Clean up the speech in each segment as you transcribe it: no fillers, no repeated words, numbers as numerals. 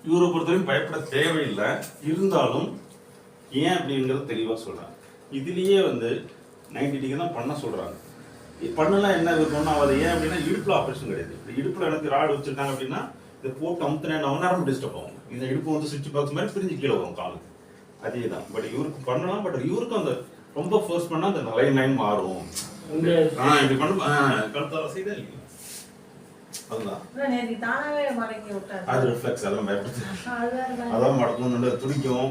இவரை பொறுத்தவரைக்கும் பயப்பட தேவையில்லை. இருந்தாலும் ஏன் அப்படிங்கிறது தெளிவாக சொல்கிறேன். இதுலேயே வந்து 90 டிகிரி தான் பண்ண சொல்கிறாங்க. பண்ணலாம் என்ன இது பண்ண ஆகாது. ஏன் அப்படின்னா இடுப்பில் ஆப்ரேஷன் கிடையாது. இப்போ இடுப்பில் எனக்கு ராடு வச்சுருக்காங்க அப்படின்னா இதை போட்டு அமுத்தினா நரம்பு டிஸ்டர்ப் ஆகும். இந்த இடுப்பு வந்து சுவிட்ச் பாக்ஸ் மாதிரி பிரிஞ்சு கீழே வரும் காலுக்கு. அதே தான். பட் இவருக்கு பண்ணலாம். பட் இவருக்கும் அந்த ரொம்ப ஃபோர்ஸ் பண்ணால் அந்த லைன் மாறும். இப்படி பண்ண கழுத்தால செய்தே இல்லையா அதுதான் அது ரிஃப்ளெக்ஸ் எல்லாம் பயப்படுத்து. அதான் மடக்கணும்னு துடிக்கும்.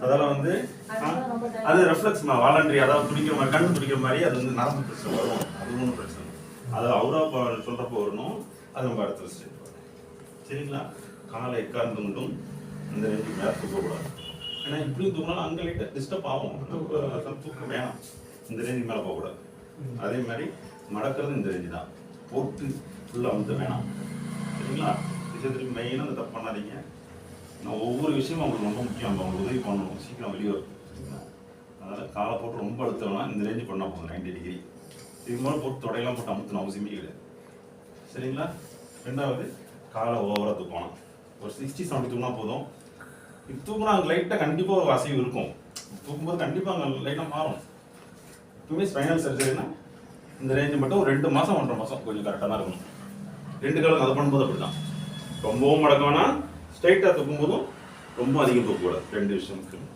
அதெல்லாம் வந்து அது ரிஃப்ளெக்ஸ் வாலண்டரி. அதாவது துடிக்கிற மாதிரி கண்ணு துடிக்கிற மாதிரி அது வந்து நரம்பு பிரச்சனை வரும். அது ஒன்றும் பிரச்சனை. அது அவரா சொல்றப்போ வரணும். அது நம்ம அடுத்த ஸ்டெப். சரிங்களா? காலை எக்காந்து மட்டும் இந்த ரேஞ்சுக்கு மேலே தூக்கக்கூடாது. ஏன்னா இப்படியும் தூக்கினாலும் அங்கே லைட்டாக டிஸ்டர்ப் ஆகும். தூக்கம் வேணாம். இந்த ரேஞ்சுக்கு மேலே போகக்கூடாது. அதே மாதிரி மடக்கிறது இந்த ரேஞ்சு தான். போட்டு ஃபுல்லாக வந்து வேணாம். சரிங்களா? விஷயத்துக்கு மெயினாக அந்த தப்பு பண்ணாதீங்க. நான் ஒவ்வொரு விஷயமும் அவங்களுக்கு ரொம்ப முக்கியம். அவங்களுக்கு உதவி பண்ணணும். சீக்கிரம் வெளியே வரும். சரிங்களா? அதனால் காலை போட்டு ரொம்ப அழுத்தம்னா இந்த ரேஞ்சு பண்ணால் போதும். 90 டிகிரி. இது மாதிரி போட்டு தொடையெல்லாம் போட்டு அமுத்தணும் அவசியமே கிடையாது. சரிங்களா? ரெண்டாவது காலை ஓவராக தூக்கணும். ஒரு 60-70 தூக்கினா போதும். இது தூக்குனா அங்கே லைட்டாக கண்டிப்பாக ஒரு அசைவு இருக்கும். தூக்கும்போது கண்டிப்பாக அங்கே லைட்டாக மாறும். எப்பவுமே ஸ்பைனல் சர்ஜரினா இந்த ரேஞ்சு மட்டும் ஒரு 2 மாதம் 1.5 மாதம் கொஞ்சம் கரெக்டாக தான் இருக்கணும். 2 காலம் அதை பண்ணும்போது அப்படி தான். ரொம்பவும் மடக்கம்னா ஸ்ட்ரைட்டாக தூக்கும்போதும் ரொம்ப அதிகம் தூக்கக்கூடாது. 2 விஷயம் இருக்குது.